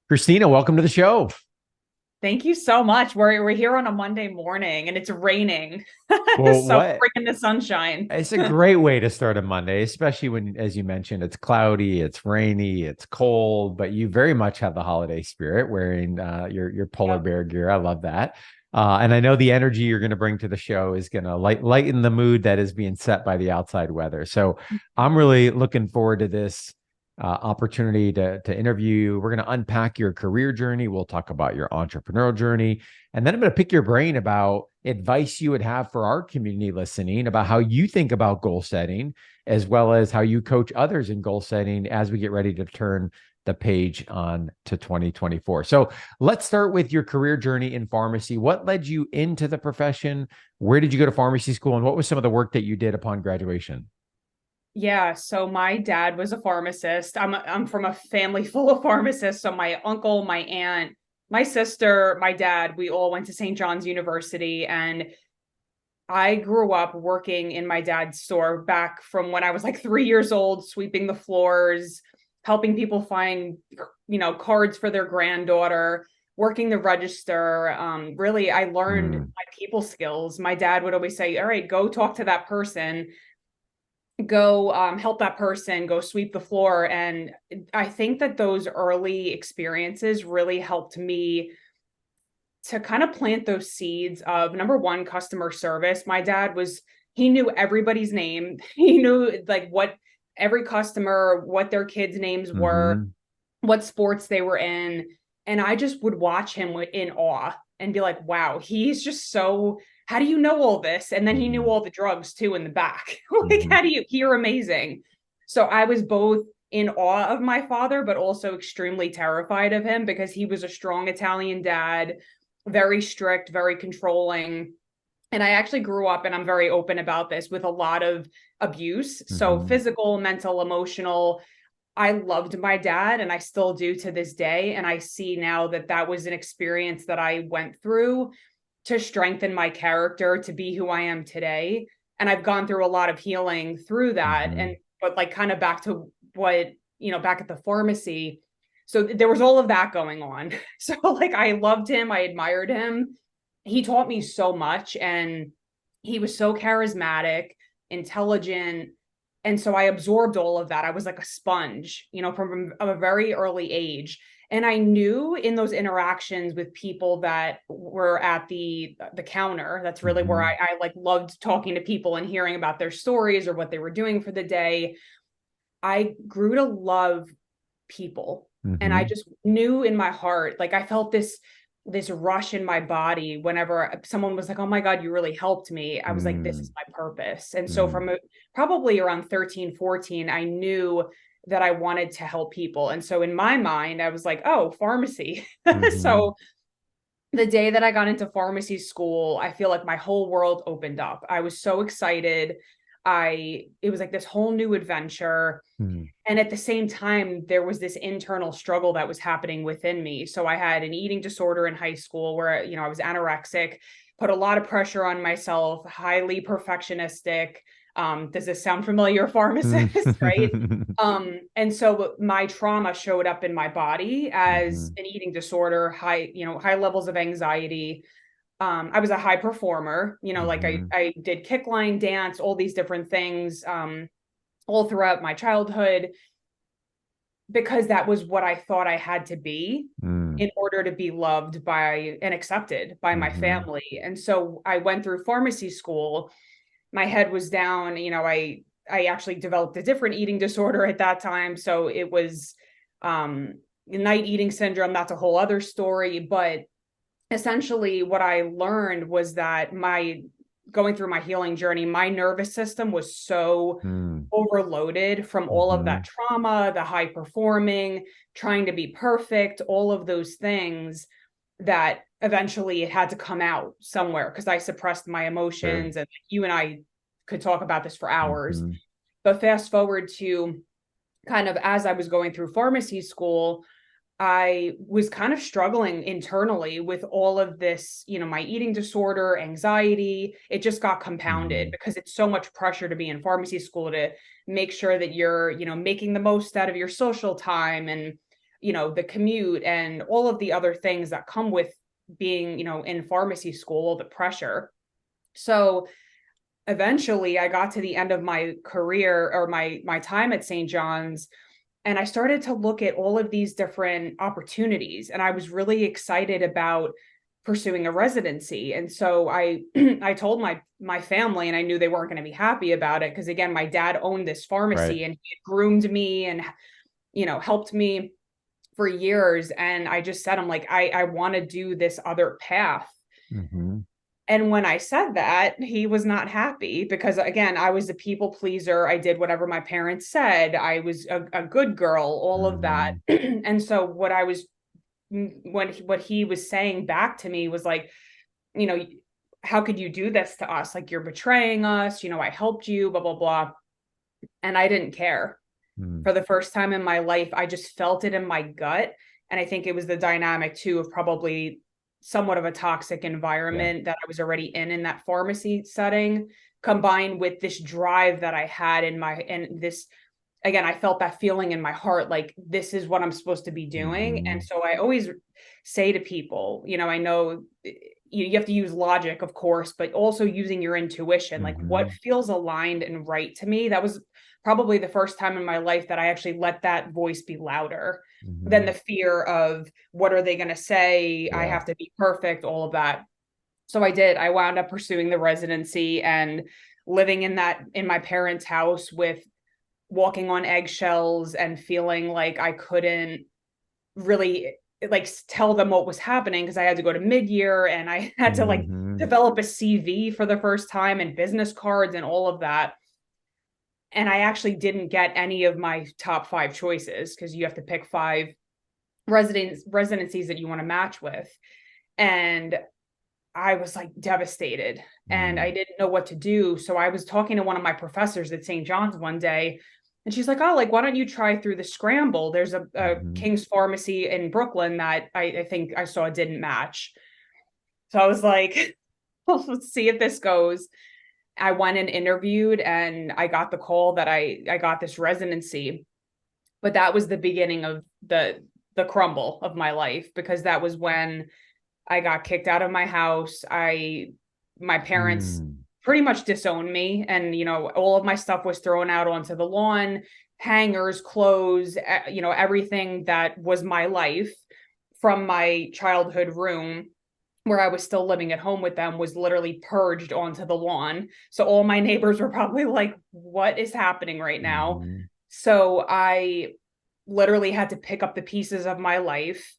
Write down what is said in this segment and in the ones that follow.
Christina, welcome to the show. Thank you so much. We're here on a Monday morning and it's raining. Well, So what? bringing the sunshine. It's a great way to start a Monday, especially when, as you mentioned, it's cloudy, it's rainy, it's cold, but you very much have the holiday spirit wearing your polar Yep. bear gear. I love that. And I know the energy you're going to bring to the show is going to lighten the mood that is being set by the outside weather. So I'm really looking forward to this opportunity to interview you. We're going to unpack your career journey. We'll talk about your entrepreneurial journey. And then I'm going to pick your brain about advice you would have for our community listening about how you think about goal setting, as well as how you coach others in goal setting as we get ready to turn the page on to 2024. So let's start with your career journey in pharmacy. What led you into the profession? Where did you go to pharmacy school? And what was some of the work that you did upon graduation? Yeah, so my dad was a pharmacist. I'm from a family full of pharmacists. So my uncle, my aunt, my sister, my dad, we all went to St. John's University, and I grew up working in my dad's store back from when I was like 3 years old, sweeping the floors, helping people find, cards for their granddaughter, working the register. Really, I learned Mm, my people skills. My dad would always say, all right, go talk to that person, go help that person, go sweep the floor. And I think that those early experiences really helped me to kind of plant those seeds of, number one, customer service. My dad he knew everybody's name. He knew like what every customer, what their kids' names were, hmm what sports they were in. And I just would watch him in awe and be like, wow, he's just so, how do you know all this? And then he knew hmm all the drugs too in the back. Like, hmm you're amazing. So I was both in awe of my father, but also extremely terrified of him because he was a strong Italian dad, very strict, very controlling. And I actually grew up, and I'm very open about this, with a lot of abuse. So hmm physical, mental, emotional. I loved my dad, and I still do to this day. And I see now that that was an experience that I went through to strengthen my character to be who I am today. And I've gone through a lot of healing through that. hmm But like kind of back to what, back at the pharmacy. So there was all of that going on. So like I loved him, I admired him. He taught me so much, and he was so charismatic, intelligent. And so I absorbed all of that. I was like a sponge, from a very early age. And I knew in those interactions with people that were at the counter, that's really where hmm I like loved talking to people and hearing about their stories or what they were doing for the day. I grew to love people. And I hmm just knew in my heart, like I felt this rush in my body whenever someone was like, "Oh my God, you really helped me." I was like, "This is mm my purpose." And so mm from probably around 13, 14, I knew that I wanted to help people. And so in my mind, I was like, "Oh, pharmacy." hmm So the day that I got into pharmacy school, I feel like my whole world opened up. I was so excited. It was like this whole new adventure. mm And at the same time, there was this internal struggle that was happening within me. So I had an eating disorder in high school where, I was anorexic, put a lot of pressure on myself, highly perfectionistic. Does this sound familiar, pharmacist? Right. hmm And so my trauma showed up in my body as an eating disorder, high levels of anxiety. I was a high performer, like hmm I did kick line dance, all these different things, all throughout my childhood, because that was what I thought I had to be mm in order to be loved by and accepted by my hmm family. And so I went through pharmacy school. My head was down. I actually developed a different eating disorder at that time. So it was night eating syndrome. That's a whole other story. But essentially what I learned was that my going through my healing journey, my nervous system was so mm overloaded from all of that hmm trauma, the high performing, trying to be perfect, all of those things, that eventually it had to come out somewhere because I suppressed my Sure. emotions. And you and I could talk about this for hours. hmm But fast forward to kind of as I was going through pharmacy school, I was kind of struggling internally with all of this, my eating disorder, anxiety. It just got compounded hmm because it's so much pressure to be in pharmacy school to make sure that you're, making the most out of your social time. And, the commute and all of the other things that come with being, in pharmacy school, all the pressure. So eventually I got to the end of my career, or my time at St. John's, and I started to look at all of these different opportunities, and I was really excited about pursuing a residency. And so I I told my family, and I knew they weren't going to be happy about it, because again, my dad owned this pharmacy, Right. and he had groomed me and helped me for years. And I just said, I'm like, I want to do this other path. Mm-hmm. And when I said that, he was not happy, because again, I was a people pleaser. I did whatever my parents said. I was a good girl, all of that. Mm-hmm. And so what he was saying back to me was like, you know, how could you do this to us? Like, you're betraying us. I helped you, blah, blah, blah. And I didn't care. For the first time in my life, I just felt it in my gut. And I think it was the dynamic too of probably somewhat of a toxic environment that I was already in that pharmacy setting, combined with this drive that I had and this, again, I felt that feeling in my heart, like, this is what I'm supposed to be doing. Mm-hmm. And so I always say to people, I know you have to use logic, of course, but also using your intuition, like Mm-hmm. what feels aligned and right to me. That was probably the first time in my life that I actually let that voice be louder than Mm-hmm. the fear of, what are they going to say? I Yeah. have to be perfect, all of that. So I did. I wound up pursuing the residency and living in my parents' house, with walking on eggshells and feeling like I couldn't really like tell them what was happening, because I had to go to mid-year, and I had to like Mm-hmm. develop a CV for the first time, and business cards and all of that. And I actually didn't get any of my top 5 choices, because you have to pick 5 residencies that you want to match with. And I was like devastated, and Mm-hmm. I didn't know what to do. So I was talking to one of my professors at St. John's one day, and she's like, oh, like, why don't you try through the scramble? There's a Mm-hmm. King's Pharmacy in Brooklyn that I think I saw didn't match. So I was like, well, let's see if this goes. I went and interviewed, and I got the call that I got this residency. But that was the beginning of the crumble of my life, because that was when I got kicked out of my house. My parents Mm-hmm. pretty much disowned me, and all of my stuff was thrown out onto the lawn, hangers, clothes, everything that was my life from my childhood room, where I was still living at home with them, was literally purged onto the lawn. So all my neighbors were probably like, what is happening right now? Mm-hmm. So I literally had to pick up the pieces of my life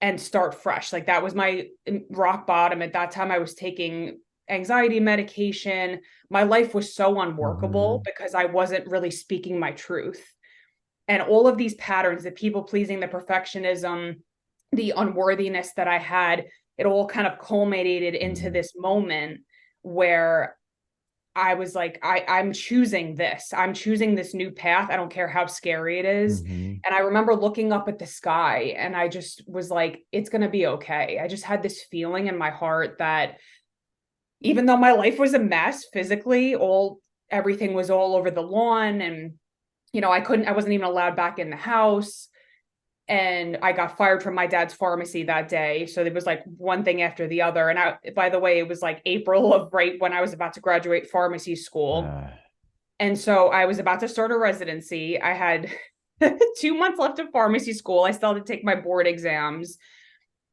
and start fresh. Like, that was my rock bottom. At that time, I was taking anxiety medication. My life was so unworkable, Mm-hmm. because I wasn't really speaking my truth. And all of these patterns, the people pleasing, the perfectionism, the unworthiness that I had, it all kind of culminated into Mm-hmm. this moment where I was like, I'm choosing this. I'm choosing this new path. I don't care how scary it is. Mm-hmm. And I remember looking up at the sky, and I just was like, it's going to be okay. I just had this feeling in my heart that even though my life was a mess physically, everything was all over the lawn, and I wasn't even allowed back in the house. And I got fired from my dad's pharmacy that day. So it was like one thing after the other. And by the way, it was like April of right when I was about to graduate pharmacy school. Uh, And so I was about to start a residency. I had 2 months left of pharmacy school. I still had to take my board exams.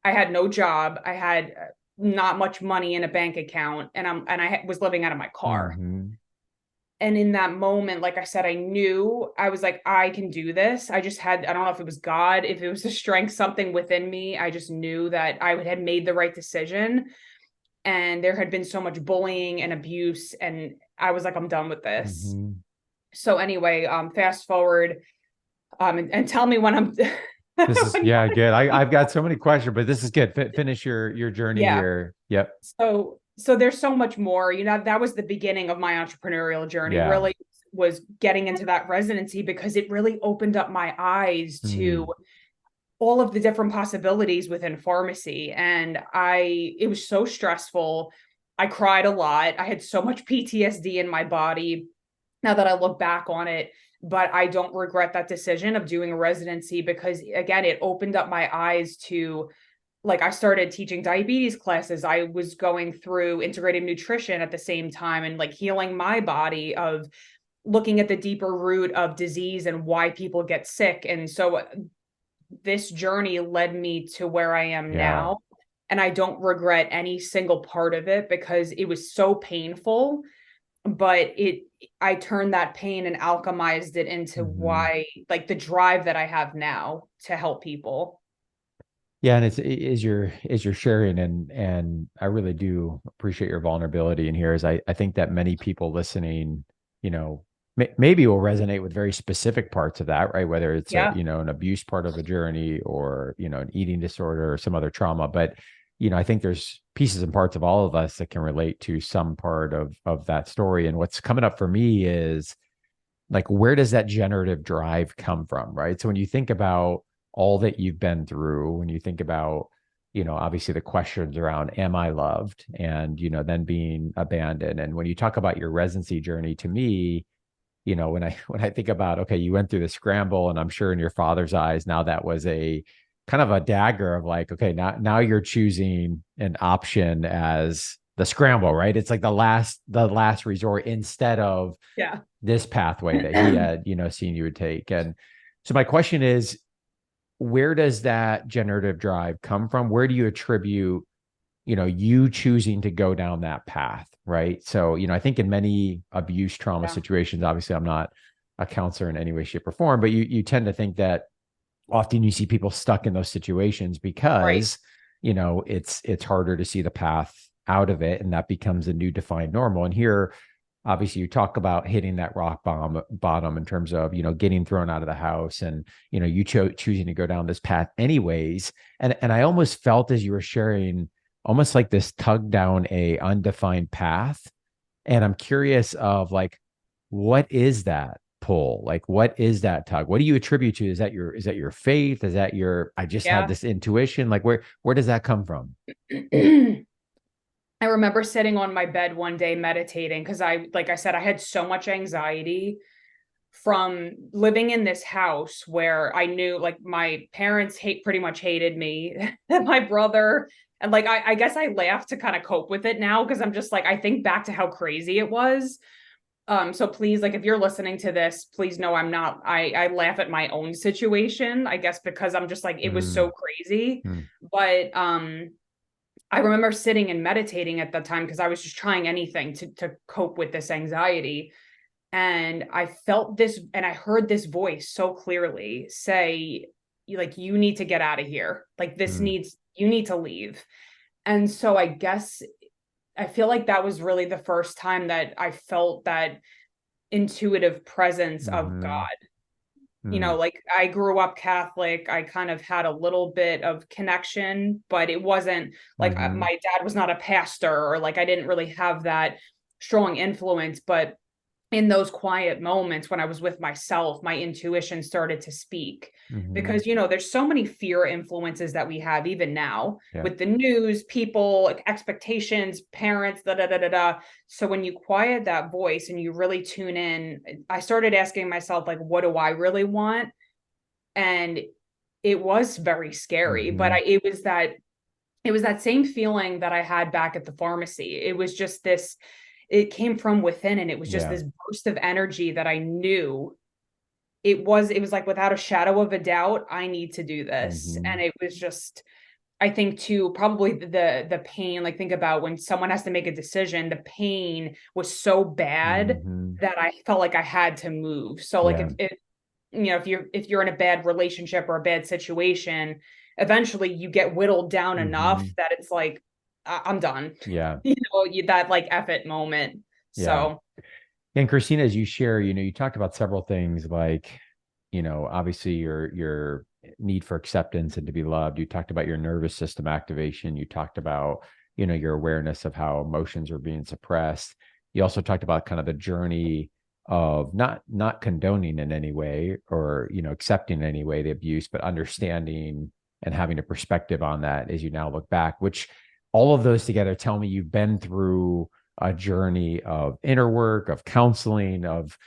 I had no job. I had not much money in a bank account, and I was living out of my car. mm-hmm. And in that moment, like I said, I knew, I was like, I can do this. I don't know if it was God, if it was the strength, something within me. I just knew that I had made the right decision. And there had been so much bullying and abuse. And I was like, I'm done with this. Mm-hmm. So anyway, fast forward, and tell me when I'm, This is, when yeah, you're good. ready. I've got so many questions, but this is good. Finish your journey Yeah. here. Yep. So there's so much more, that was the beginning of my entrepreneurial journey, Yeah. really was getting into that residency, because it really opened up my eyes to Mm. all of the different possibilities within pharmacy. And it was so stressful. I cried a lot. I had so much PTSD in my body. Now that I look back on it, but I don't regret that decision of doing a residency, because again, it opened up my eyes to, like, I started teaching diabetes classes. I was going through integrative nutrition at the same time, and like healing my body, of looking at the deeper root of disease and why people get sick. And so this journey led me to where I am now. And I don't regret any single part of it, because it was so painful, but I turned that pain and alchemized it into why, like, the drive that I have now to help people. Yeah, and is you're sharing, and I really do appreciate your vulnerability in here. Is I think that many people listening, maybe will resonate with very specific parts of that, right? Whether it's an abuse part of a journey, or an eating disorder or some other trauma. But I think there's pieces and parts of all of us that can relate to some part of that story. And what's coming up for me is, like, where does that generative drive come from, right? So when you think about all that you've been through, when you think about, obviously the questions around, am I loved? And, then being abandoned. And when you talk about your residency journey, to me, when I think about, okay, you went through the scramble, and I'm sure in your father's eyes, now that was a kind of a dagger of like, okay, now you're choosing an option as the scramble, right? It's like the last resort, instead of this pathway that he had, seen you would take. And so my question is, where does that generative drive come from? Where do you attribute, you choosing to go down that path, right? So, I think in many abuse trauma situations, obviously I'm not a counselor in any way, shape, or form, but you tend to think that often you see people stuck in those situations because, it's harder to see the path out of it, and that becomes a new defined normal. And here, obviously, you talk about hitting that rock bottom in terms of, getting thrown out of the house, and, you choosing to go down this path anyways. And I almost felt, as you were sharing, almost like this tug down a undefined path. And I'm curious of, like, what is that pull? Like, what is that tug? What do you attribute to? Is that your faith? Is that I just had this intuition? Like, where does that come from? I remember sitting on my bed one day meditating, because like I said, I had so much anxiety from living in this house where I knew, like, my parents pretty much hated me, and my brother. And like, I guess I laugh to kind of cope with it now, because I'm just like, I think back to how crazy it was. So please, like, if you're listening to this, please know I laugh at my own situation, I guess, because I'm just like, it was so crazy. But, I remember sitting and meditating at that time, because I was just trying anything to cope with this anxiety. And I felt this, and I heard this voice so clearly say, like, you need to get out of here. Like, you need to leave. And so I guess I feel like that was really the first time that I felt that intuitive presence of God. Like, I grew up Catholic. I kind of had a little bit of connection, but it wasn't like my dad was not a pastor, or like, I didn't really have that strong influence. But in those quiet moments when I was with myself, my intuition started to speak, because, there's so many fear influences that we have even now with the news, people, expectations, parents, da, da, da, da, da. So when you quiet that voice and you really tune in, I started asking myself, like, what do I really want? And it was very scary, but it was that same feeling that I had back at the pharmacy. It was just it came from within, and it was just this burst of energy that I knew it was like, without a shadow of a doubt, I need to do this. And it was just, I think too, probably the pain, like, think about when someone has to make a decision, the pain was so bad that I felt like I had to move. So like, if you're in a bad relationship or a bad situation, eventually you get whittled down enough that it's like, I'm done. That like F it moment. So. And Christina, as you share, you talked about several things, like, obviously your need for acceptance and to be loved. You talked about your nervous system activation. You talked about, your awareness of how emotions are being suppressed. You also talked about kind of the journey of not condoning in any way, or, accepting in any way the abuse, but understanding and having a perspective on that as you now look back, which all of those together tell me you've been through a journey of inner work, of counseling, of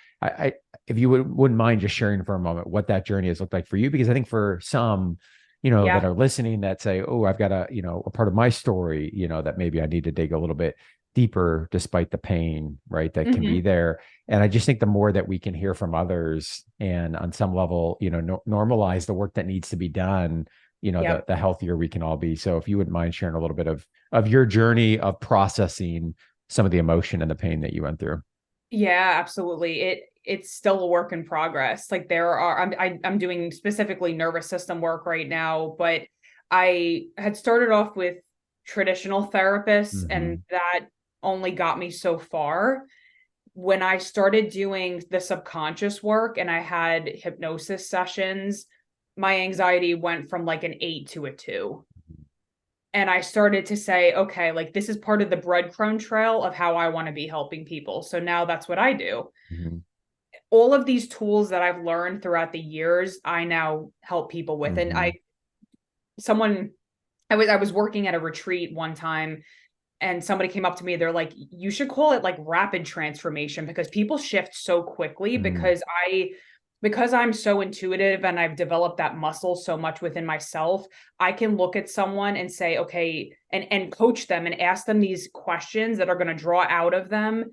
if you wouldn't mind just sharing for a moment what that journey has looked like for you, because I think for some, that Yeah. are listening that say, oh, I've got a part of my story, that maybe I need to dig a little bit deeper despite the pain, right? That can be Hmm. there. And I just think the more that we can hear from others and on some level, normalize the work that needs to be done, Yep. the healthier we can all be. So if you wouldn't mind sharing a little bit of your journey of processing some of the emotion and the pain that you went through. Yeah, absolutely. It's still a work in progress. Like there are, I'm doing specifically nervous system work right now, but I had started off with traditional therapists, and Hmm. that only got me so far. When I started doing the subconscious work and I had hypnosis sessions, my anxiety went from like an 8 to a 2. And I started to say, okay, like this is part of the breadcrumb trail of how I want to be helping people. So now that's what I do. Hmm. All of these tools that I've learned throughout the years, I now help people with. And Hmm. someone, I was working at a retreat one time, and somebody came up to me. They're like, you should call it like rapid transformation, because people shift so quickly. Hmm. Because I'm so intuitive and I've developed that muscle so much within myself, I can look at someone and say, okay, and coach them and ask them these questions that are going to draw out of them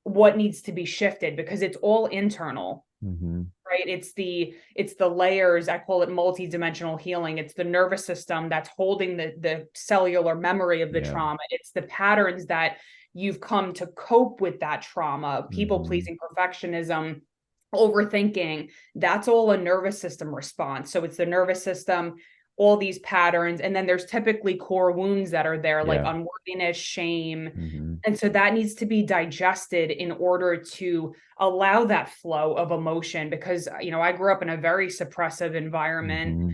what needs to be shifted, because it's all internal. Hmm. Right? It's the layers. I call it multi-dimensional healing. It's the nervous system that's holding the cellular memory of the Yeah. trauma. It's the patterns that you've come to cope with that trauma, people Hmm. pleasing, perfectionism, overthinking. That's all a nervous system response. So it's the nervous system, all these patterns, and then there's typically core wounds that are there, like Yeah. unworthiness, shame. Hmm. And so that needs to be digested in order to allow that flow of emotion, because I grew up in a very suppressive environment, Hmm.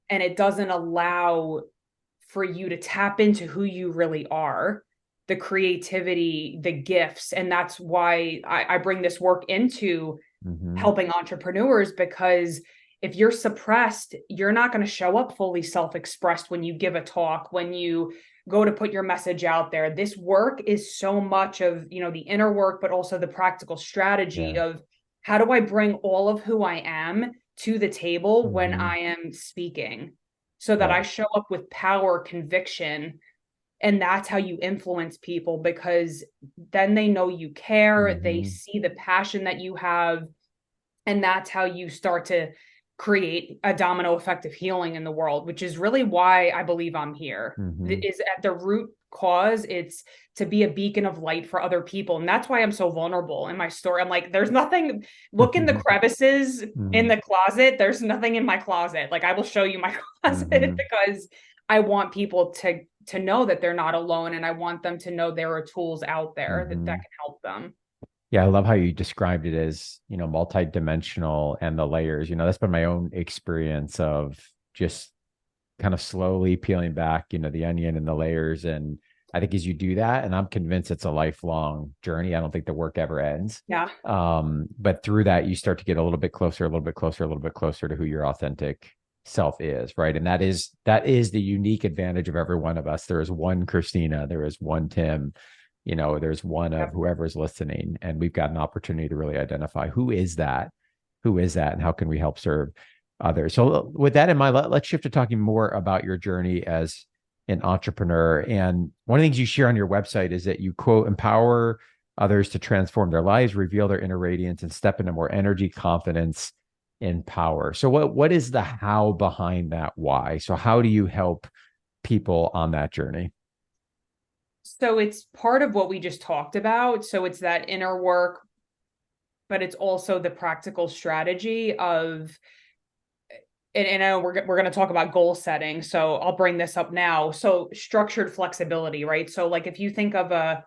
and it doesn't allow for you to tap into who you really are, the creativity, the gifts. And that's why I bring this work into Hmm. helping entrepreneurs, because if you're suppressed, you're not going to show up fully self-expressed when you give a talk, when you go to put your message out there. This work is so much of, the inner work, but also the practical strategy Yeah. of how do I bring all of who I am to the table when Hmm. I am speaking, so that Yeah. I show up with power, conviction. And that's how you influence people, because then they know you care, they Hmm. see the passion that you have, and that's how you start to create a domino effect of healing in the world, which is really why I believe I'm here. Hmm. It is at the root cause. It's to be a beacon of light for other people. And that's why I'm so vulnerable in my story. I'm like, there's nothing, look in the crevices in Hmm. the closet. There's nothing in my closet. Like I will show you my closet, Hmm. because I want people to know that they're not alone. And I want them to know there are tools out there that Hmm. can help them. Yeah, I love how you described it as, multi-dimensional and the layers. That's been my own experience of just kind of slowly peeling back, the onion and the layers. And I think as you do that, and I'm convinced it's a lifelong journey. I don't think the work ever ends. Yeah. But through that, you start to get a little bit closer, a little bit closer, a little bit closer to who your authentic self is, right? And that is the unique advantage of every one of us. There is one Christina, there is one Tim, there's one of Yep. whoever is listening, and we've got an opportunity to really identify who is that, and how can we help serve others. So with that in mind, let's shift to talking more about your journey as an entrepreneur. And one of the things you share on your website is that you quote, empower others to transform their lives, reveal their inner radiance, and step into more energy, confidence, and power. So what is the how behind that why? So how do you help people on that journey? So it's part of what we just talked about. So it's that inner work, but it's also the practical strategy of, and I know we're going to talk about goal setting. So I'll bring this up now. So structured flexibility, right? So like if you think of a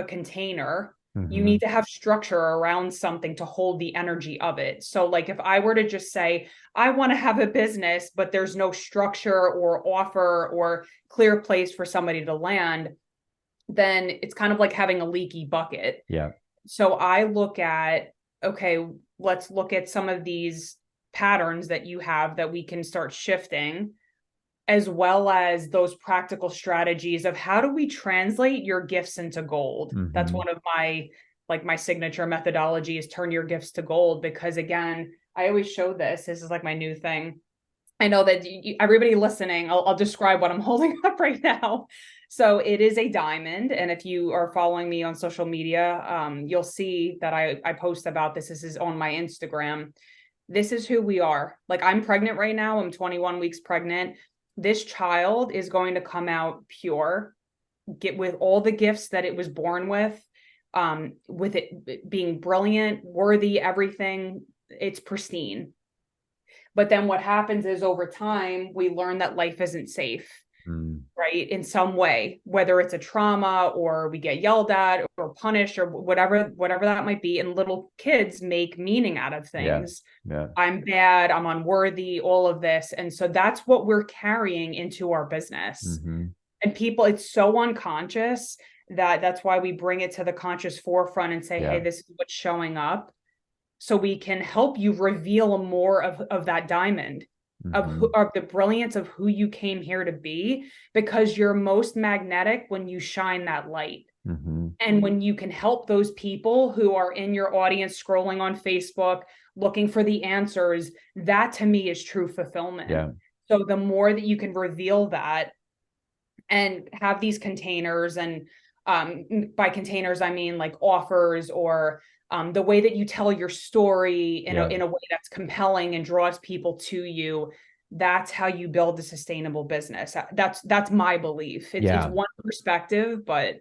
container, you Hmm. need to have structure around something to hold the energy of it. So like if I were to just say, I want to have a business, but there's no structure or offer or clear place for somebody to land, then it's kind of like having a leaky bucket. Yeah. So I look at, okay, let's look at some of these patterns that you have that we can start shifting, as well as those practical strategies of how do we translate your gifts into gold. That's Hmm. one of my like my signature methodology is turn your gifts to gold, because again, I always show this. This is like my new thing. I know that everybody listening, I'll describe what I'm holding up right now. So it is a diamond. And if you are following me on social media, you'll see that I post about this. This is on my Instagram. This is who we are. Like, I'm pregnant right now. I'm 21 weeks pregnant. This child is going to come out pure, get with all the gifts that it was born with it being brilliant, worthy, everything. It's pristine. But then what happens is over time, we learn that life isn't safe, right? In some way, whether it's a trauma or we get yelled at or punished or whatever that might be. And little kids make meaning out of things. Yeah. I'm bad, I'm unworthy, all of this. And so that's what we're carrying into our business. And people, it's so unconscious that's why we bring it to the conscious forefront and say, hey, this is what's showing up. So we can help you reveal more of that diamond, of the brilliance of who you came here to be, because you're most magnetic when you shine that light. And when you can help those people who are in your audience scrolling on Facebook, looking for the answers, that to me is true fulfillment. So the more that you can reveal that and have these containers, and by containers, I mean like offers or the way that you tell your story in a way that's compelling and draws people to you, that's how you build a sustainable business. That's my belief. It's one perspective, but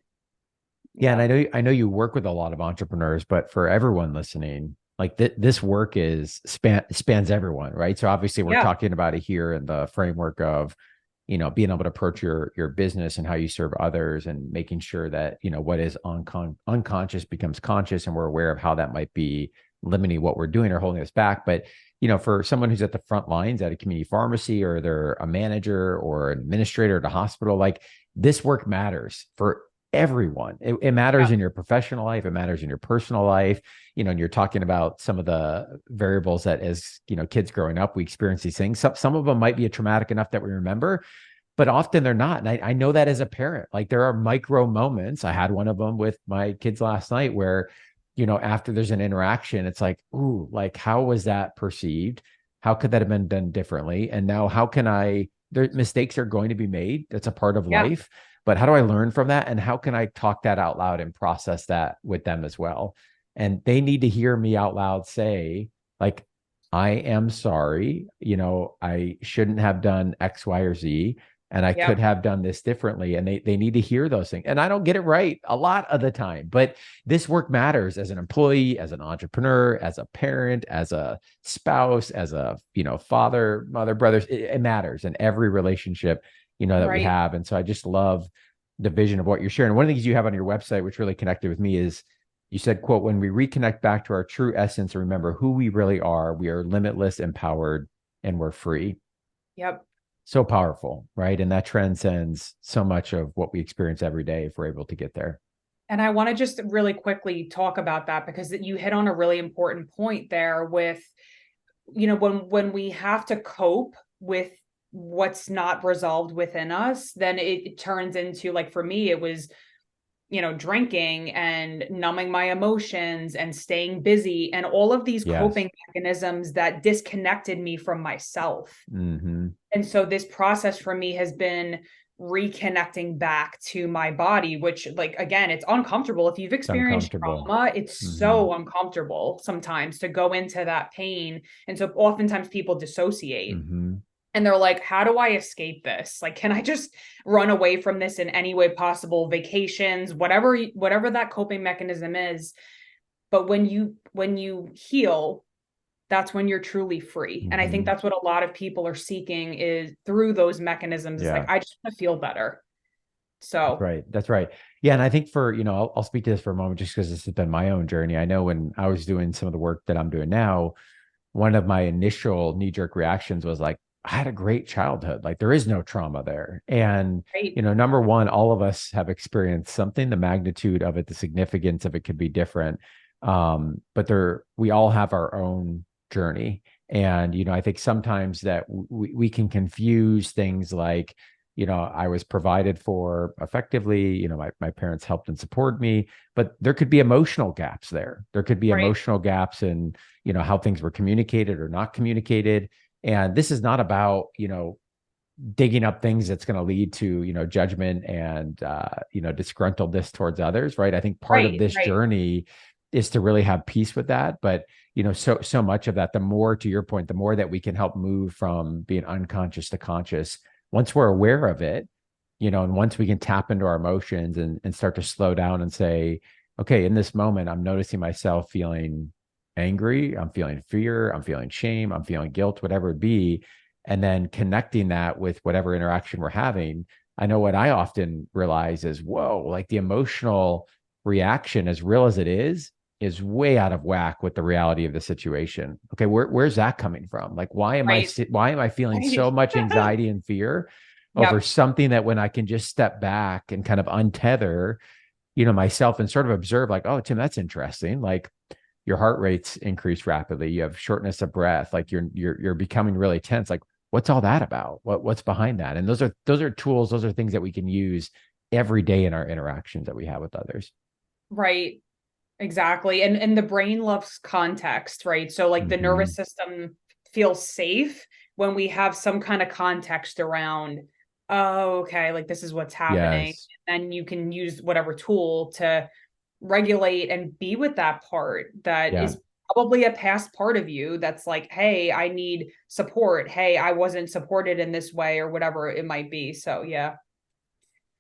and I know you work with a lot of entrepreneurs, but for everyone listening, like this work spans everyone, right? So obviously we're talking about it here in the framework of, you know, being able to approach your business and how you serve others, and making sure that, you know, what is unconscious becomes conscious, and we're aware of how that might be limiting what we're doing or holding us back. But, you know, for someone who's at the front lines at a community pharmacy, or they're a manager or an administrator at a hospital, like, this work matters for everyone. It matters in your professional life. It matters in your personal life. You know, and you're talking about some of the variables that, as, you know, kids growing up, we experience these things. Some of them might be traumatic enough that we remember, but often they're not. And I know that as a parent, like, there are micro moments. I had one of them with my kids last night where, you know, after there's an interaction, it's like, ooh, like, how was that perceived? How could that have been done differently? And now mistakes are going to be made. That's a part of life. But how do I learn from that? And how can I talk that out loud and process that with them as well? And they need to hear me out loud say, like, I am sorry, you know, I shouldn't have done X, Y, or Z, and I could have done this differently. And they need to hear those things. And I don't get it right a lot of the time, but this work matters as an employee, as an entrepreneur, as a parent, as a spouse, as a, you know, father, mother, brothers. It matters in every relationship, you know, that we have. And so I just love the vision of what you're sharing. One of the things you have on your website, which really connected with me, is you said, quote, when we reconnect back to our true essence and remember who we really are, we are limitless, empowered, and we're free. So powerful, right? And that transcends so much of what we experience every day if we're able to get there. And I want to just really quickly talk about that, because you hit on a really important point there with, you know, when we have to cope with what's not resolved within us, then it turns into, like, for me, it was, you know, drinking and numbing my emotions and staying busy and all of these coping mechanisms that disconnected me from myself. And so this process for me has been reconnecting back to my body, which, like, again, it's uncomfortable. If you've experienced trauma, it's so uncomfortable sometimes to go into that pain. And so oftentimes people dissociate. And they're like, how do I escape this? Like, can I just run away from this in any way possible? Vacations, whatever that coping mechanism is. But when you heal, that's when you're truly free. And I think that's what a lot of people are seeking, is through those mechanisms. It's like, I just want to feel better. So That's right. Yeah. And I think for, you know, I'll speak to this for a moment, just because this has been my own journey. I know when I was doing some of the work that I'm doing now, one of my initial knee-jerk reactions was like, I had a great childhood. Like, there is no trauma there. And, you know, number one, all of us have experienced something. The magnitude of it, the significance of it could be different. But we all have our own journey. And, you know, I think sometimes that we can confuse things like, I was provided for effectively, my parents helped and supported me, but there could be emotional gaps there. There could be Right. emotional gaps in, how things were communicated or not communicated. And this is not about, digging up things that's going to lead to, judgment and, disgruntledness towards others. Right. I think part of Right. this Right. journey is to really have peace with that. But, so much of that, the more, to your point, the more that we can help move from being unconscious to conscious, once we're aware of it, and once we can tap into our emotions and start to slow down and say, okay, in this moment, I'm noticing myself feeling angry, I'm feeling fear, I'm feeling shame, I'm feeling guilt, whatever it be. And then connecting that with whatever interaction we're having. I know what I often realize is, whoa, like the emotional reaction, as real as it is way out of whack with the reality of the situation. Okay, where's that coming from? Like, Right. why am I feeling Right. so much anxiety and fear over Yep. something that, when I can just step back and kind of untether, myself and sort of observe, like, oh, Tim, that's interesting. Like, your heart rate's increased rapidly. You have shortness of breath. Like, you're becoming really tense. Like, what's all that about? What's behind that? And those are tools. Those are things that we can use every day in our interactions that we have with others. Right. Exactly. And the brain loves context, right? So like the Hmm. nervous system feels safe when we have some kind of context around, oh, okay, like this is what's happening. Yes. And you can use whatever tool to regulate and be with that part that Yeah. is probably a past part of you that's like, hey, I need support. Hey, I wasn't supported in this way or whatever it might be. So yeah.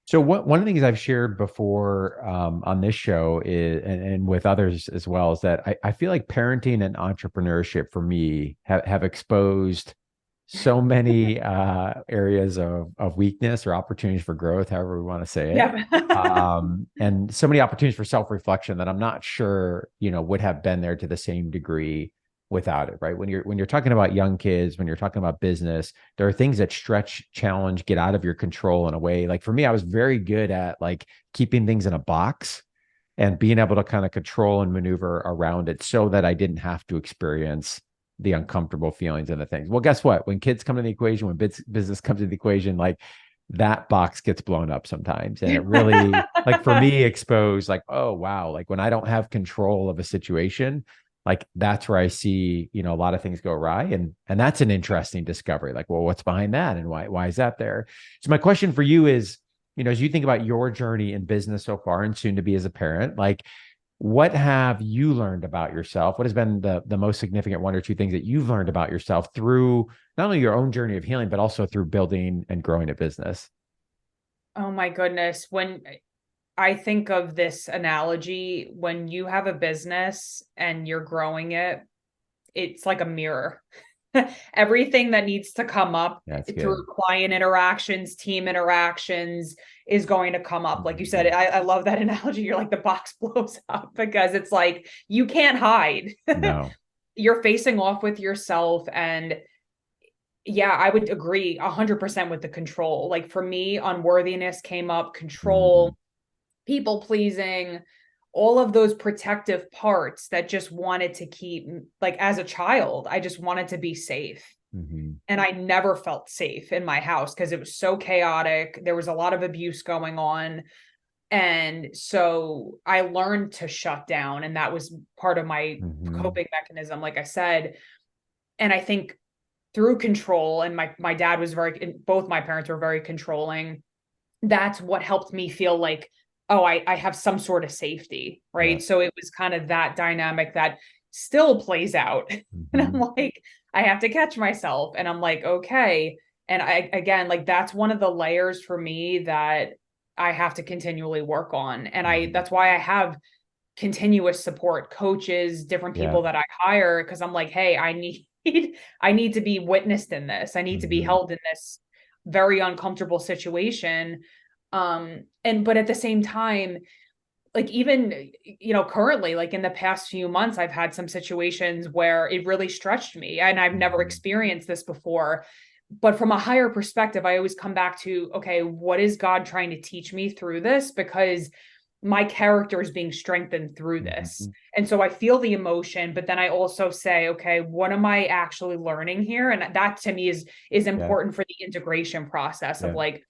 So one of the things I've shared before on this show is, and with others as well, is that I feel like parenting and entrepreneurship for me have exposed so many areas of weakness or opportunities for growth, however we want to say it. Yeah. And so many opportunities for self-reflection that I'm not sure, would have been there to the same degree without it, right? When you're talking about young kids, when you're talking about business, there are things that stretch, challenge, get out of your control in a way. Like for me, I was very good at like keeping things in a box and being able to kind of control and maneuver around it so that I didn't have to experience the uncomfortable feelings and the things. Well, guess what? When kids come to the equation, when business comes to the equation, like that box gets blown up sometimes. And it really, like for me, exposed like, oh, wow. Like when I don't have control of a situation, like that's where I see, a lot of things go awry. And that's an interesting discovery. Like, well, what's behind that? And why is that there? So my question for you is, as you think about your journey in business so far and soon to be as a parent, like what have you learned about yourself? What has been the most significant one or two things that you've learned about yourself through not only your own journey of healing, but also through building and growing a business? Oh my goodness. When I think of this analogy, when you have a business and you're growing it, it's like a mirror. Everything that needs to come up That's through good. client interactions, team interactions is going to come up. Like you said, Mhm. I love that analogy. You're like the box blows up because it's like you can't hide. No. You're facing off with yourself. And yeah, I would agree 100% with the control. Like for me, unworthiness came up, Mhm. control, people pleasing, all of those protective parts that just wanted to keep, like as a child, I just wanted to be safe. Mhm. And I never felt safe in my house because it was so chaotic. There was a lot of abuse going on. And so I learned to shut down. And that was part of my Mhm. coping mechanism, like I said. And I think through control, and my dad was very, both my parents were very controlling, that's what helped me feel like, oh, I have some sort of safety, Yeah. right? So it was kind of that dynamic that still plays out. And I'm Mhm. like, I have to catch myself. And I'm like, okay. And I, again, like that's one of the layers for me that I have to continually work on. And Mhm. that's why I have continuous support coaches, different Yeah. people that I hire, because I'm like, hey, I need, I need to be witnessed in this. I need to be Mhm. held in this very uncomfortable situation. And but at the same time, like even currently, like in the past few months, I've had some situations where it really stretched me, and I've never Mhm. experienced this before. But from a higher perspective, I always come back to, okay, what is God trying to teach me through this? Because my character is being strengthened through this. Mhm. And so I feel the emotion, but then I also say, okay, what am I actually learning here? And that to me is Yeah. important for the integration process of Yeah. like,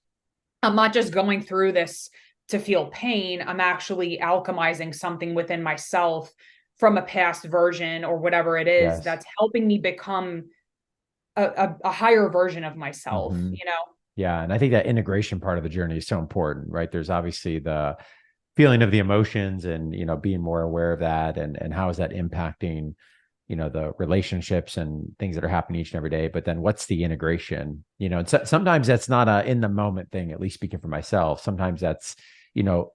I'm not just going through this to feel pain. I'm actually alchemizing something within myself from a past version or whatever it is Yes. that's helping me become a higher version of myself, Mm-hmm. you know? Yeah. And I think that integration part of the journey is so important, right? There's obviously the feeling of the emotions and, being more aware of that and how is that impacting, the relationships and things that are happening each and every day. But then what's the integration, and sometimes that's not a in the moment thing, at least speaking for myself. Sometimes that's,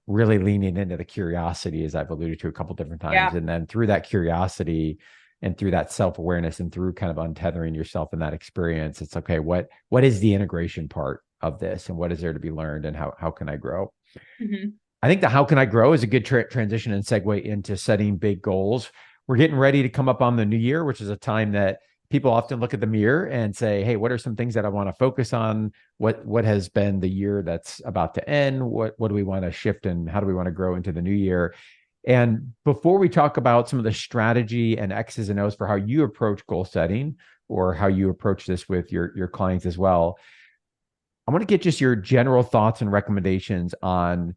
really leaning into the curiosity, as I've alluded to a couple different times. Yeah. And then through that curiosity and through that self-awareness and through kind of untethering yourself in that experience, it's okay, what is the integration part of this and what is there to be learned and how can I grow? Mm-hmm. I think the how can I grow is a good transition and segue into setting big goals. We're getting ready to come up on the new year, which is a time that people often look at the mirror and say, hey, what are some things that I want to focus on? What has been the year that's about to end? What do we want to shift and how do we want to grow into the new year? And before we talk about some of the strategy and X's and O's for how you approach goal setting or how you approach this with your clients as well, I want to get just your general thoughts and recommendations on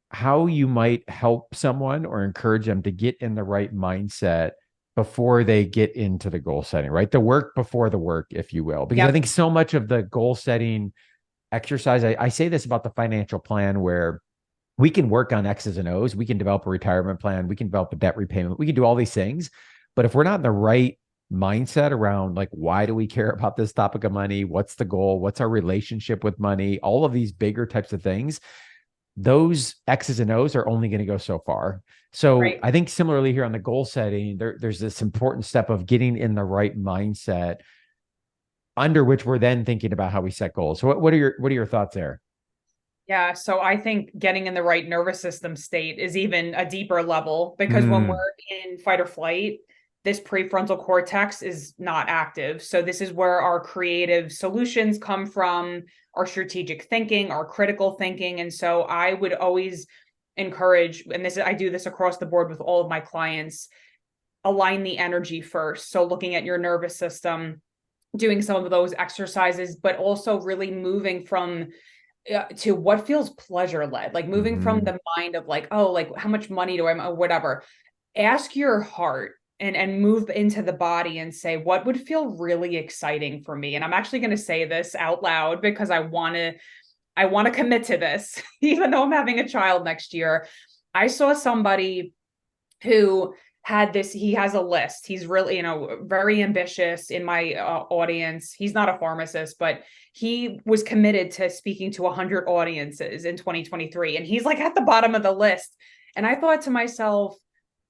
how you might help someone or encourage them to get in the right mindset before they get into the goal setting, right? The work before the work, if you will. Because I Yep. think so much of the goal setting exercise, I say this about the financial plan where we can work on X's and O's, we can develop a retirement plan, we can develop a debt repayment, we can do all these things. But if we're not in the right mindset around like, why do we care about this topic of money? What's the goal? What's our relationship with money? All of these bigger types of things, those X's and O's are only going to go so far. So Right. I think similarly here on the goal setting, there's this important step of getting in the right mindset under which we're then thinking about how we set goals. So what are your thoughts there? Yeah, so I think getting in the right nervous system state is even a deeper level because when Mm, we're in fight or flight, this prefrontal cortex is not active. So this is where our creative solutions come from, our strategic thinking, our critical thinking. And so I would always encourage, and I do this across the board with all of my clients, align the energy first. So looking at your nervous system, doing some of those exercises, but also really moving from to what feels pleasure led, like moving from hmm the mind of like, oh, like how much money do I, or whatever. Ask your heart and move into the body and say, what would feel really exciting for me? And I'm actually going to say this out loud because I want to commit to this, even though I'm having a child next year. I saw somebody who had this, he has a list. He's really, very ambitious in my audience. He's not a pharmacist, but he was committed to speaking to 100 audiences in 2023. And he's like at the bottom of the list. And I thought to myself,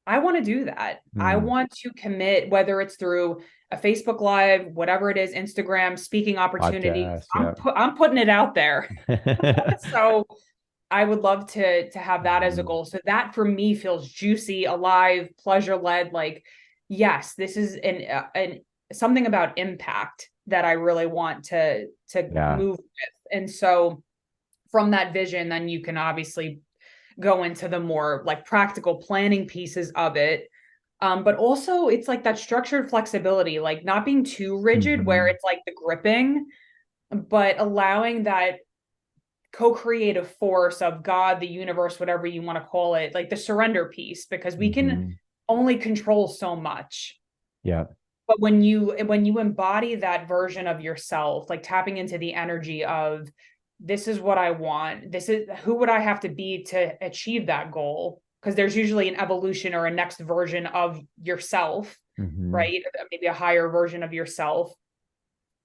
I want to do that. I mm, want to commit, whether it's through a Facebook Live, whatever it is, Instagram, speaking opportunities. podcast, yeah. I'm putting it out there. So I would love to have that as a Mhm. goal. So that for me feels juicy, alive, pleasure led. Like, yes, this is an something about impact that I really want to Yeah. move with. And so from that vision, then you can obviously go into the more like practical planning pieces of it. But also it's like that structured flexibility, like not being too rigid where hmm it's like the gripping, but allowing that co-creative force of God, the universe, whatever you want to call it, like the surrender piece, because we can hmm only control so much. Yeah. But when you embody that version of yourself, like tapping into the energy of this is what I want, this is who would I have to be to achieve that goal? Because there's usually an evolution or a next version of yourself, hmm right? Maybe a higher version of yourself.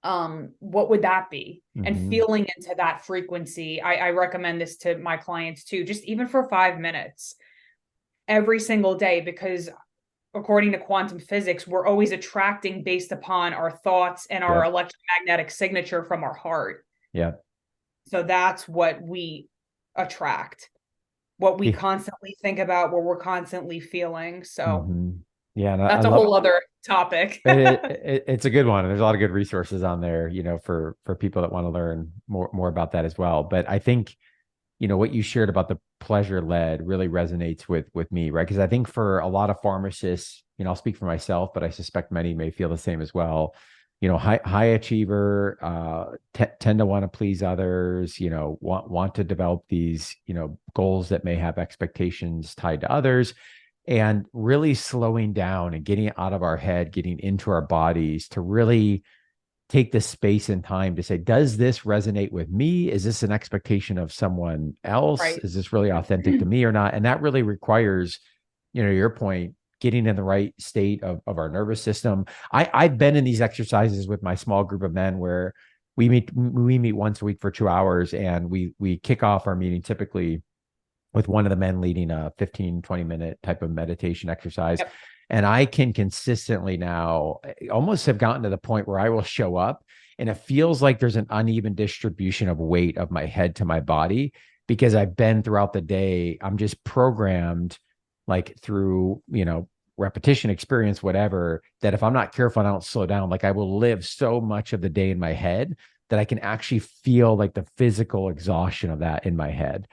What would that be? And hmm feeling into that frequency. I recommend this to my clients too, just even for 5 minutes every single day, because according to quantum physics, we're always attracting based upon our thoughts and our Yep. electromagnetic signature from our heart. Yep. So that's what we attract, what we Yeah. constantly think about, what we're constantly feeling. So hmm Yeah. And I that's a love whole other topic. it's a good one. And there's a lot of good resources on there, for people that want to learn more about that as well. But I think, what you shared about the pleasure led really resonates with me, right? Because I think for a lot of pharmacists, I'll speak for myself, but I suspect many may feel the same as well. high achiever, tend to want to please others, want to develop these, goals that may have expectations tied to others, and really slowing down and getting out of our head, getting into our bodies to really take the space and time to say, does this resonate with me? Is this an expectation of someone else? Right. Is this really authentic to me or not? And that really requires, your point, getting in the right state of our nervous system. I've been in these exercises with my small group of men where we meet once a week for 2 hours, and we kick off our meeting typically with one of the men leading a 15-20 minute type of meditation exercise. Yep. And I can consistently now almost have gotten to the point where I will show up and it feels like there's an uneven distribution of weight of my head to my body, because I've been throughout the day, I'm just programmed like through, repetition, experience, whatever, that if I'm not careful and I don't slow down, like I will live so much of the day in my head that I can actually feel like the physical exhaustion of that in my head.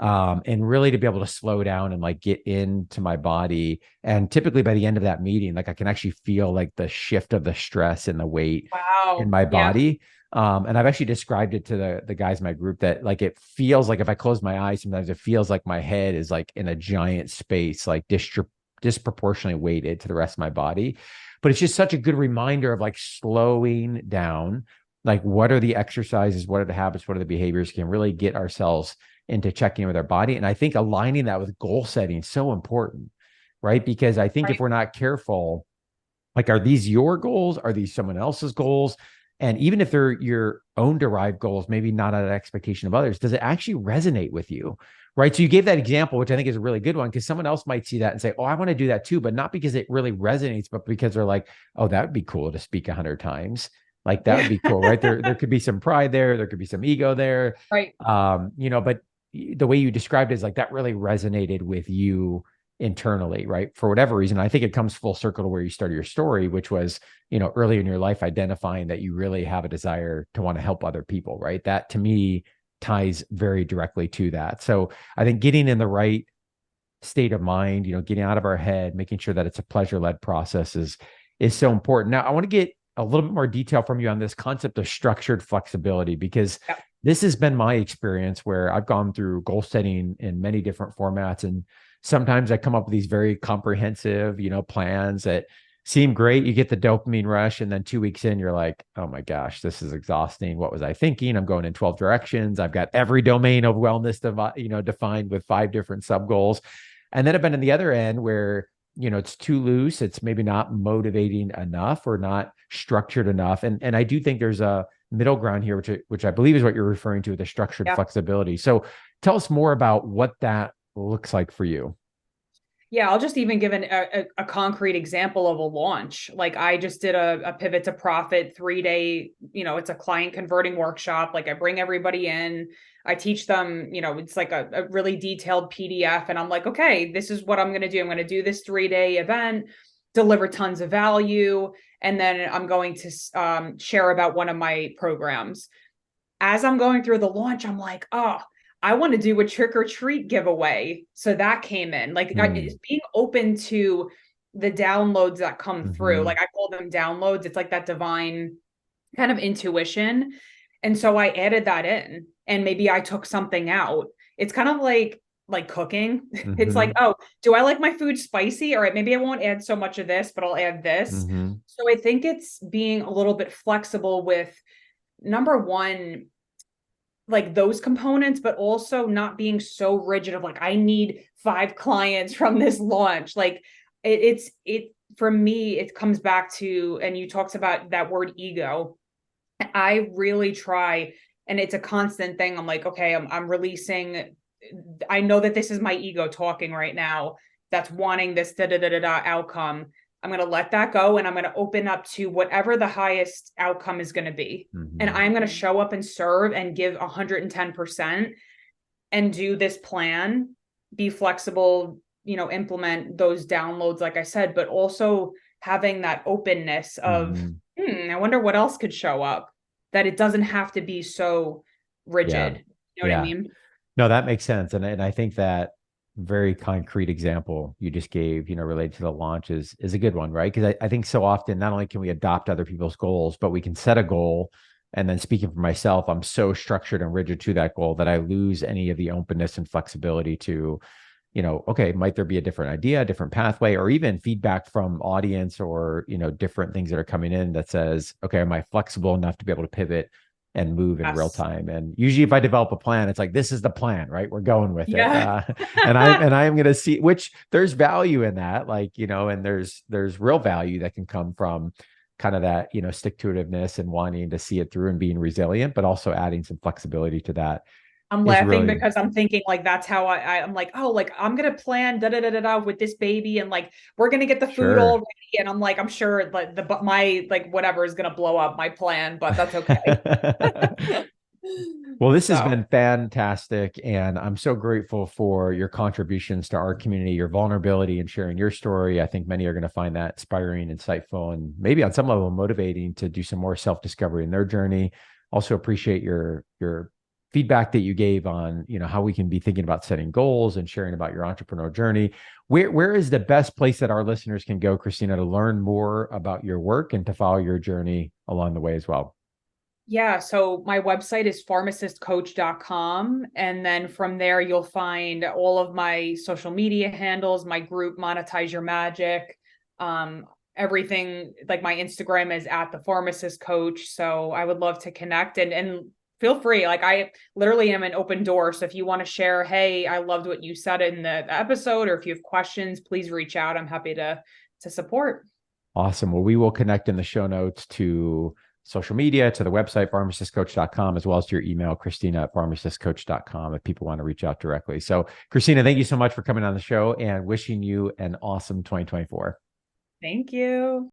And really to be able to slow down and like get into my body. And typically by the end of that meeting, like I can actually feel like the shift of the stress and the weight in Wow. my Yeah. body. And I've actually described it to the guys in my group that like, it feels like if I close my eyes, sometimes it feels like my head is like in a giant space, like disproportionately weighted to the rest of my body. But it's just such a good reminder of like slowing down, like what are the exercises, what are the habits, what are the behaviors can really get ourselves into checking in with our body. And I think aligning that with goal setting is so important, right? Because I think if we're not careful, like, are these your goals? Are these someone else's goals? And even if they're your own derived goals, maybe not at an expectation of others, does it actually resonate with you? Right. So you gave that example, which I think is a really good one, because someone else might see that and say, oh, I want to do that too, but not because it really resonates, but because they're like, oh, that would be cool to speak 100 times. Like that would be cool, right? There could be some pride there. There could be some ego there. Right. But the way you described it is like that really resonated with you internally, right? For whatever reason. I think it comes full circle to where you started your story, which was, earlier in your life, identifying that you really have a desire to want to help other people, right? That to me ties very directly to that. So I think getting in the right state of mind, getting out of our head, making sure that it's a pleasure-led process is so important. Now, I want to get a little bit more detail from you on this concept of structured flexibility, because this has been my experience where I've gone through goal setting in many different formats. And sometimes I come up with these very comprehensive, plans that seem great. You get the dopamine rush. And then 2 weeks in, you're like, oh my gosh, this is exhausting. What was I thinking? I'm going in 12 directions. I've got every domain of wellness, defined with 5 different sub goals. And then I've been on the other end where, it's too loose. It's maybe not motivating enough or not structured enough. And I do think there's a middle ground here, which I believe is what you're referring to, the structured flexibility. So tell us more about what that looks like for you. Yeah, I'll just even give a concrete example of a launch. Like I just did a pivot to profit 3-day, it's a client converting workshop. Like I bring everybody in, I teach them, it's like a really detailed PDF. And I'm like, okay, this is what I'm going to do. I'm going to do this 3-day event, deliver tons of value. And then I'm going to share about one of my programs. As I'm going through the launch, I'm like, oh, I want to do a trick or treat giveaway. So that came in, like being open to the downloads that come through. Like I call them downloads. It's like that divine kind of intuition. And so I added that in, and maybe I took something out. It's kind of like cooking. It's like, oh, do I like my food spicy? All right, maybe I won't add so much of this, but I'll add this. So I think it's being a little bit flexible with, number one, like those components, but also not being so rigid of like, I need 5 clients from this launch. Like it for me, it comes back to, and you talked about that word ego. I really try, and it's a constant thing. I'm like, okay, I'm releasing. I know that this is my ego talking right now. That's wanting this outcome. I'm going to let that go, and I'm going to open up to whatever the highest outcome is going to be. And I'm going to show up and serve and give 110% and do this plan, be flexible, implement those downloads, like I said, but also having that openness of, I wonder what else could show up, that it doesn't have to be so rigid. You know what I mean? No, that makes sense. And I think that very concrete example you just gave, related to the launch is a good one, right? Because I think so often not only can we adopt other people's goals, but we can set a goal. And then speaking for myself, I'm so structured and rigid to that goal that I lose any of the openness and flexibility to, okay, might there be a different idea, a different pathway, or even feedback from audience or, different things that are coming in that says, okay, am I flexible enough to be able to pivot and move in real Yes. And usually if I develop a plan, it's like, this is the plan, right? We're going with it. Yeah. And I'm going to see, which there's value in that, and there's real value that can come from kind of that, stick to itiveness and wanting to see it through and being resilient, but also adding some flexibility to that I'm is laughing really because I'm thinking like that's how I'm like, oh, like I'm gonna plan da da da da da with this baby, and like we're gonna get the food all sure. ready, and I'm like, I'm sure like my like whatever is gonna blow up my plan, but that's okay. Well, this has So been fantastic. And I'm so grateful for your contributions to our community, your vulnerability and sharing your story. I think many are going to find that inspiring, insightful, and maybe on some level motivating to do some more self-discovery in their journey. Also appreciate your feedback that you gave on, how we can be thinking about setting goals and sharing about your entrepreneur journey. Where is the best place that our listeners can go, Christina, to learn more about your work and to follow your journey along the way as well? yeah, so my website is pharmacistcoach.com. And then from there, you'll find all of my social media handles, my group, Monetize Your Magic. Everything like my Instagram is at the Pharmacist Coach. So I would love to connect and feel free. Like I literally am an open door. So if you want to share, hey, I loved what you said in the episode, or if you have questions, please reach out. I'm happy to support. Awesome. Well, we will connect in the show notes to social media, to the website, pharmacistcoach.com, as well as to your email, Christina at pharmacistcoach.com, if people want to reach out directly. So, Christina, thank you so much for coming on the show and wishing you an awesome 2024. Thank you.